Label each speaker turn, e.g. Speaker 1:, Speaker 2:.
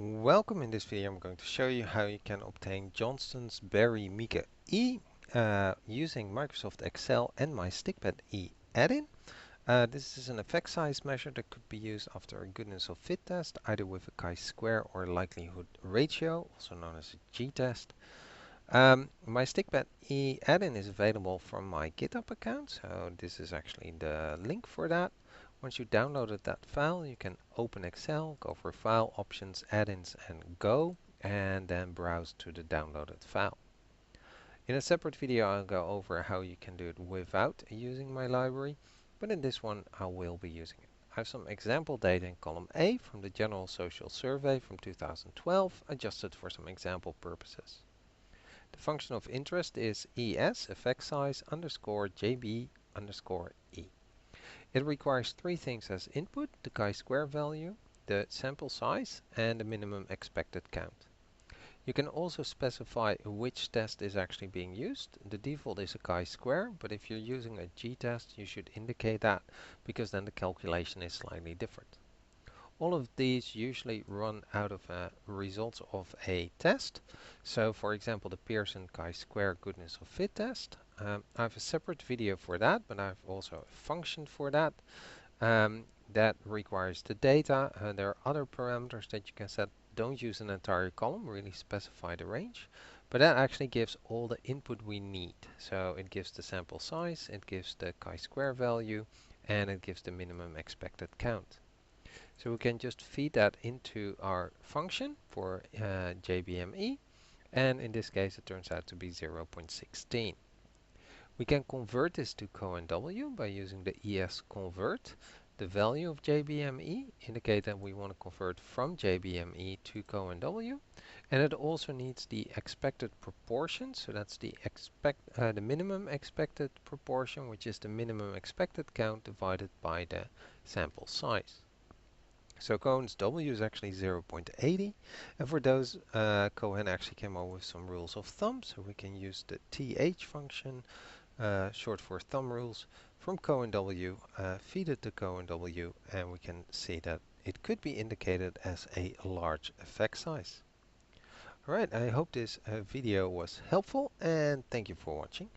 Speaker 1: Welcome. In this video I'm going to show you how you can obtain Johnston-Berry-Mielke E using Microsoft Excel and my stikpetE add-in. This is an effect size measure that could be used after a goodness of fit test, either with a chi-square or likelihood ratio, also known as a g-test. My stikpetE add-in is available from my GitHub account, so this is actually the link for that. Once you downloaded that file, you can open Excel, go for File, Options, Add-ins, and Go, and then browse to the downloaded file. In a separate video, I'll go over how you can do it without using my library, but in this one, I will be using it. I have some example data in column A from the General Social Survey from 2012, adjusted for some example purposes. The function of interest is ES, effect size, underscore JB, underscore E. It requires three things as input: the chi-square value, the sample size, and the minimum expected count. You can also specify which test is actually being used. The default is a chi-square, but if you're using a g-test, you should indicate that, because then the calculation is slightly different. All of these usually run out of results of a test. So for example, the Pearson chi-square goodness of fit test. I have a separate video for that, but I have also a function for that. That requires the data. There are other parameters that you can set. Don't use an entire column, really specify the range. But that actually gives all the input we need. So it gives the sample size, it gives the chi-square value, and it gives the minimum expected count. So we can just feed that into our function for JBME, and in this case it turns out to be 0.16. We can convert this to Co&W by using the ES-convert. The value of JBME indicate that we want to convert from JBME to Co&W, and it also needs the expected proportion, so that's the minimum expected proportion, which is the minimum expected count divided by the sample size. So Cohen's W is actually 0.80, and for those, Cohen actually came up with some rules of thumb, so we can use the TH function, short for thumb rules, from Co&W, feed it to Co&W, and we can see that it could be indicated as a large effect size. Alright, I hope this video was helpful, and thank you for watching.